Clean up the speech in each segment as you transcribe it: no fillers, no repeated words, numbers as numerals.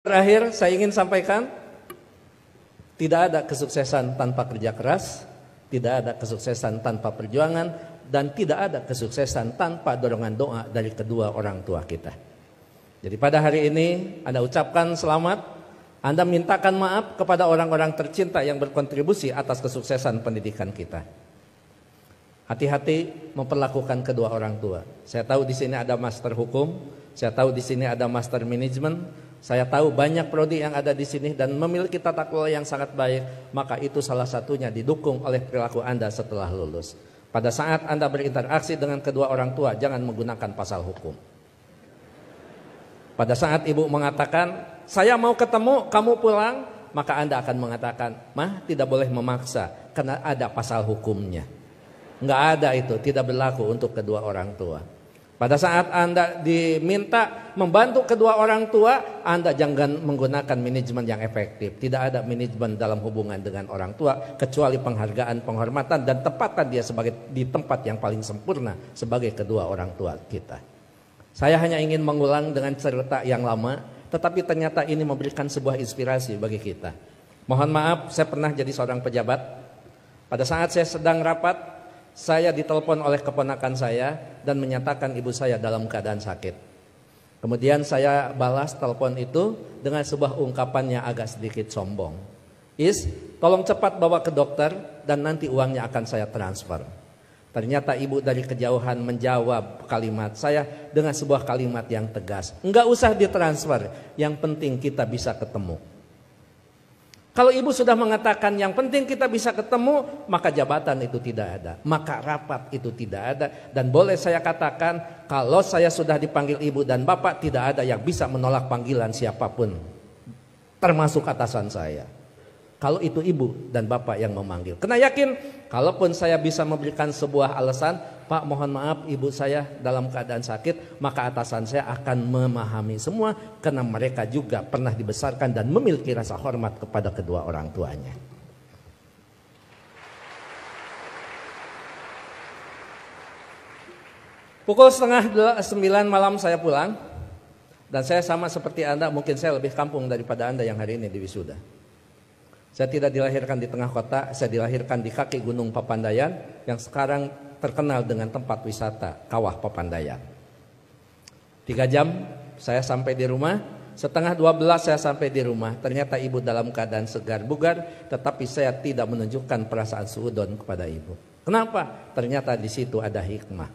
Terakhir saya ingin sampaikan, tidak ada kesuksesan tanpa kerja keras, tidak ada kesuksesan tanpa perjuangan, dan tidak ada kesuksesan tanpa dorongan doa dari kedua orang tua kita. Jadi pada hari ini Anda ucapkan selamat, Anda mintakan maaf kepada orang-orang tercinta yang berkontribusi atas kesuksesan pendidikan kita. Hati-hati memperlakukan kedua orang tua. Saya tahu di sini ada master hukum, saya tahu di sini ada master manajemen, saya tahu banyak prodi yang ada di sini dan memiliki tata kelola yang sangat baik, maka itu salah satunya didukung oleh perilaku Anda setelah lulus. Pada saat Anda berinteraksi dengan kedua orang tua, jangan menggunakan pasal hukum. Pada saat ibu mengatakan, saya mau ketemu, kamu pulang, maka Anda akan mengatakan, mah tidak boleh memaksa, karena ada pasal hukumnya. Enggak ada itu, tidak berlaku untuk kedua orang tua. Pada saat Anda diminta membantu kedua orang tua, Anda jangan menggunakan manajemen yang efektif. Tidak ada manajemen dalam hubungan dengan orang tua, kecuali penghargaan, penghormatan, dan tempatkan dia di tempat yang paling sempurna sebagai kedua orang tua kita. Saya hanya ingin mengulang dengan cerita yang lama, tetapi ternyata ini memberikan sebuah inspirasi bagi kita. Mohon maaf, saya pernah jadi seorang pejabat. Pada saat saya sedang rapat, saya ditelepon oleh keponakan saya dan menyatakan ibu saya dalam keadaan sakit. Kemudian saya balas telepon itu dengan sebuah ungkapan yang agak sedikit sombong. Tolong cepat bawa ke dokter dan nanti uangnya akan saya transfer. Ternyata ibu dari kejauhan menjawab kalimat saya dengan sebuah kalimat yang tegas. Enggak usah ditransfer, yang penting kita bisa ketemu. Kalau ibu sudah mengatakan yang penting kita bisa ketemu, maka jabatan itu tidak ada, maka rapat itu tidak ada. Dan boleh saya katakan, kalau saya sudah dipanggil ibu dan bapak, tidak ada yang bisa menolak panggilan siapapun, termasuk atasan saya. Kalau itu ibu dan bapak yang memanggil, kena yakin, kalaupun saya bisa memberikan sebuah alasan, Pak mohon maaf ibu saya dalam keadaan sakit, maka atasan saya akan memahami semua, karena mereka juga pernah dibesarkan dan memiliki rasa hormat kepada kedua orang tuanya. Pukul 8:30 malam saya pulang, dan saya sama seperti Anda, mungkin saya lebih kampung daripada Anda yang hari ini di wisuda. Saya tidak dilahirkan di tengah kota, saya dilahirkan di kaki Gunung Papandayan yang sekarang terkenal dengan tempat wisata Kawah Papandayan. 3 jam saya sampai di rumah, 11:30 saya sampai di rumah. Ternyata ibu dalam keadaan segar bugar, tetapi saya tidak menunjukkan perasaan suudon kepada ibu. Kenapa? Ternyata di situ ada hikmah.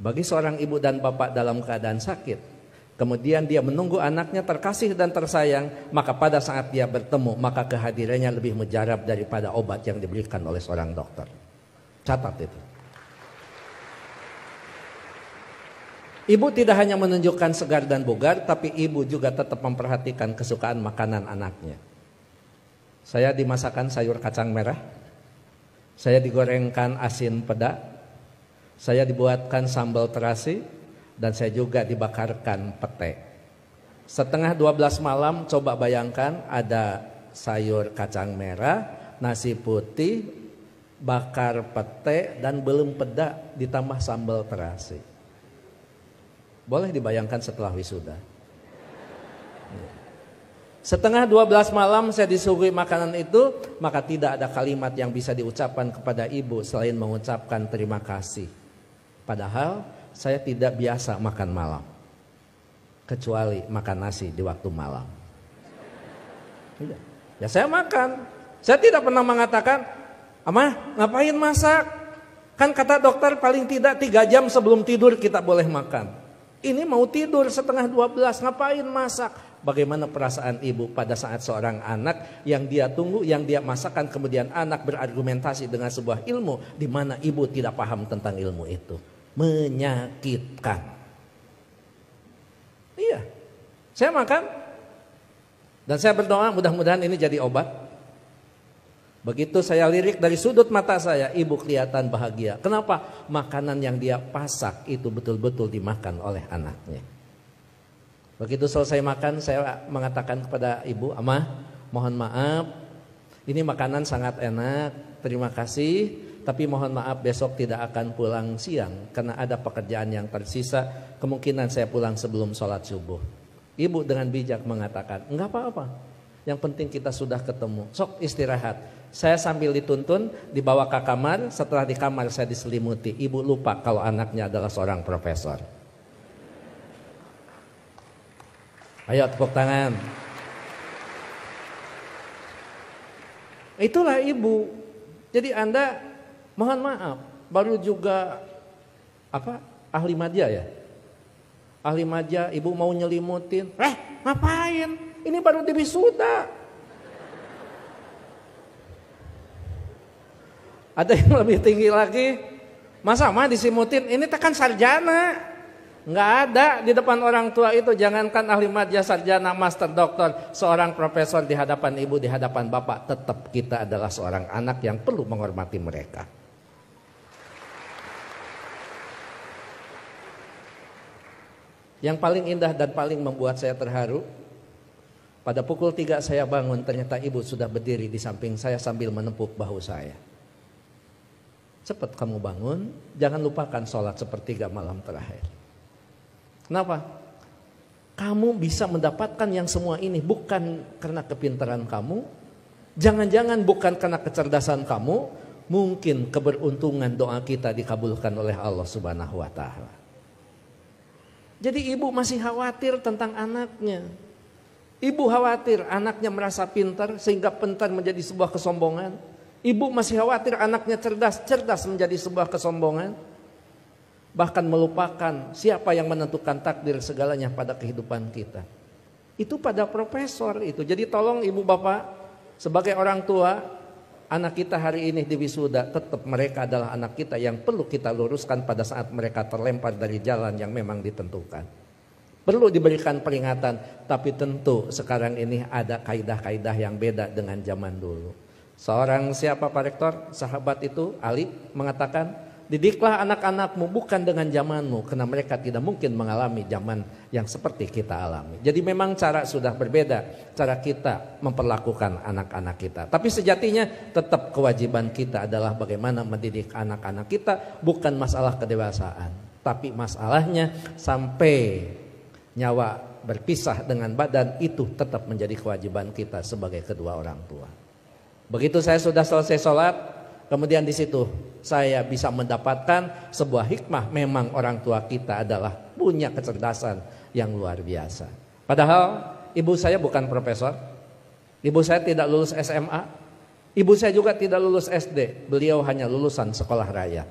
Bagi seorang ibu dan bapak dalam keadaan sakit, kemudian dia menunggu anaknya terkasih dan tersayang, maka pada saat dia bertemu, maka kehadirannya lebih mujarab daripada obat yang diberikan oleh seorang dokter. Catat itu. Ibu tidak hanya menunjukkan segar dan bugar, tapi ibu juga tetap memperhatikan kesukaan makanan anaknya. Saya dimasakan sayur kacang merah, saya digorengkan asin peda, saya dibuatkan sambal terasi, dan saya juga dibakarkan pete. 11:30 malam, coba bayangkan ada sayur kacang merah, nasi putih, bakar pete, dan belum peda ditambah sambal terasi. Boleh dibayangkan setelah wisuda. 11:30 malam saya disuguhi makanan itu, maka tidak ada kalimat yang bisa diucapkan kepada ibu selain mengucapkan terima kasih. Padahal saya tidak biasa makan malam, kecuali makan nasi di waktu malam. Ya saya makan. Saya tidak pernah mengatakan, Amah ngapain masak? Kan kata dokter paling tidak 3 jam sebelum tidur kita boleh makan. Ini mau tidur 11:30, ngapain masak? Bagaimana perasaan ibu pada saat seorang anak yang dia tunggu, yang dia masakan, kemudian anak berargumentasi dengan sebuah ilmu di mana ibu tidak paham tentang ilmu itu. Menyakitkan. Iya, saya makan dan saya berdoa mudah-mudahan ini jadi obat. Begitu saya lirik dari sudut mata saya, ibu kelihatan bahagia. Kenapa? Makanan yang dia pasak itu betul-betul dimakan oleh anaknya. Begitu selesai makan, saya mengatakan kepada ibu, Amah mohon maaf, ini makanan sangat enak, terima kasih. Tapi mohon maaf besok tidak akan pulang siang karena ada pekerjaan yang tersisa. Kemungkinan saya pulang sebelum sholat subuh. Ibu dengan bijak mengatakan, enggak apa-apa. Yang penting kita sudah ketemu. Sok istirahat. Saya sambil dituntun, dibawa ke kamar. Setelah di kamar saya diselimuti. Ibu lupa kalau anaknya adalah seorang profesor. Ayo tepuk tangan. Itulah ibu. Jadi Anda mohon maaf, baru juga ahli madya ya? Ahli madya, ibu mau nyelimutin. Ngapain? Ini baru di wisuda. Ada yang lebih tinggi lagi. Masa mah disimutin? Ini tekan sarjana. Nggak ada di depan orang tua itu. Jangankan ahli madya, sarjana, master, doktor, seorang profesor di hadapan ibu, di hadapan bapak, tetap kita adalah seorang anak yang perlu menghormati mereka. Yang paling indah dan paling membuat saya terharu, pada pukul 3 saya bangun, ternyata ibu sudah berdiri di samping saya sambil menepuk bahu saya. Cepat kamu bangun, jangan lupakan sholat sepertiga malam terakhir. Kenapa? Kamu bisa mendapatkan yang semua ini bukan karena kepintaran kamu, jangan-jangan bukan karena kecerdasan kamu, mungkin keberuntungan doa kita dikabulkan oleh Allah Subhanahu wa Ta'ala. Jadi ibu masih khawatir tentang anaknya. Ibu khawatir anaknya merasa pintar sehingga pintar menjadi sebuah kesombongan. Ibu masih khawatir anaknya cerdas, cerdas menjadi sebuah kesombongan. Bahkan melupakan siapa yang menentukan takdir segalanya pada kehidupan kita. Itu pada profesor itu. Jadi tolong ibu bapak sebagai orang tua, anak kita hari ini di wisuda, tetap mereka adalah anak kita yang perlu kita luruskan pada saat mereka terlempar dari jalan yang memang ditentukan. Perlu diberikan peringatan, tapi tentu sekarang ini ada kaidah-kaidah yang beda dengan zaman dulu. Seorang siapa Pak Rektor, sahabat itu, Ali, mengatakan, didiklah anak-anakmu bukan dengan zamanmu, karena mereka tidak mungkin mengalami zaman yang seperti kita alami. Jadi memang cara sudah berbeda, cara kita memperlakukan anak-anak kita. Tapi sejatinya tetap kewajiban kita adalah bagaimana mendidik anak-anak kita, bukan masalah kedewasaan. Tapi masalahnya sampai nyawa berpisah dengan badan, itu tetap menjadi kewajiban kita sebagai kedua orang tua. Begitu saya sudah selesai sholat, kemudian di situ saya bisa mendapatkan sebuah hikmah. Memang orang tua kita adalah punya kecerdasan yang luar biasa. Padahal ibu saya bukan profesor, ibu saya tidak lulus SMA, ibu saya juga tidak lulus SD. Beliau hanya lulusan sekolah raya.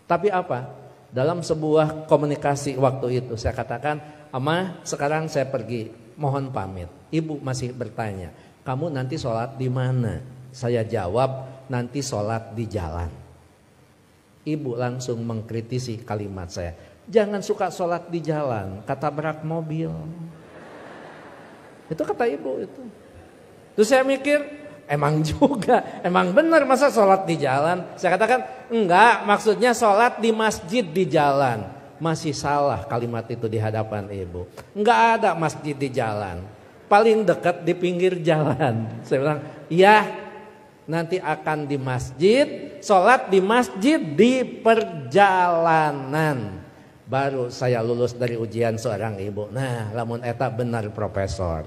Tapi apa? Dalam sebuah komunikasi waktu itu saya katakan, "Ama, sekarang saya pergi, mohon pamit." Ibu masih bertanya, "Kamu nanti sholat di mana?" Saya jawab, "Nanti sholat di jalan." Ibu langsung mengkritisi kalimat saya, "Jangan suka sholat di jalan, ketabrak mobil." Itu kata ibu itu. Terus saya mikir, emang juga, emang benar masa sholat di jalan? Saya katakan, enggak, maksudnya sholat di masjid di jalan. Masih salah kalimat itu di hadapan ibu. Enggak ada masjid di jalan, paling dekat di pinggir jalan. Saya bilang, iya, nanti akan di masjid, sholat di masjid di perjalanan. Baru saya lulus dari ujian seorang ibu. Nah, lamun eta benar profesor.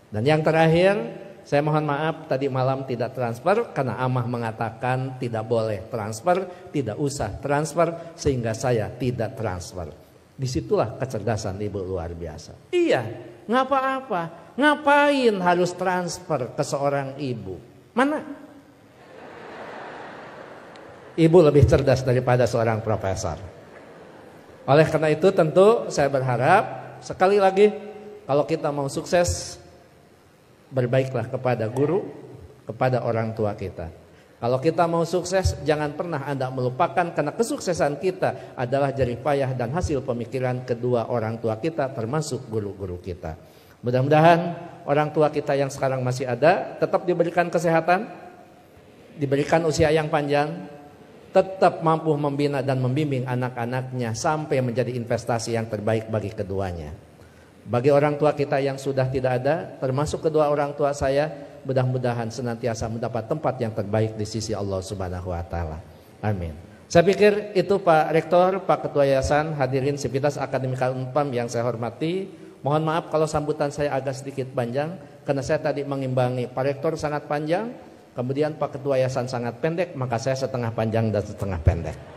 Dan yang terakhir, saya mohon maaf tadi malam tidak transfer karena amah mengatakan tidak boleh transfer, tidak usah transfer, sehingga saya tidak transfer. Disitulah kecerdasan ibu luar biasa. Iya, nggak apa-apa. Ngapain harus transfer ke seorang ibu? Mana? Ibu lebih cerdas daripada seorang profesor. Oleh karena itu tentu saya berharap sekali lagi, kalau kita mau sukses, berbaiklah kepada guru, kepada orang tua kita. Kalau kita mau sukses, jangan pernah Anda melupakan, karena kesuksesan kita adalah jerih payah dan hasil pemikiran kedua orang tua kita, termasuk guru-guru kita. Mudah-mudahan orang tua kita yang sekarang masih ada tetap diberikan kesehatan, diberikan usia yang panjang, tetap mampu membina dan membimbing anak-anaknya sampai menjadi investasi yang terbaik bagi keduanya. Bagi orang tua kita yang sudah tidak ada, termasuk kedua orang tua saya, mudah-mudahan senantiasa mendapat tempat yang terbaik di sisi Allah Subhanahu wa Ta'ala. Amin. Saya pikir itu Pak Rektor, Pak Ketua Yayasan, hadirin Sivitas Akademika Unpam yang saya hormati. Mohon maaf kalau sambutan saya agak sedikit panjang, karena saya tadi mengimbangi Pak Rektor sangat panjang, kemudian Pak Ketua Yayasan sangat pendek, maka saya setengah panjang dan setengah pendek.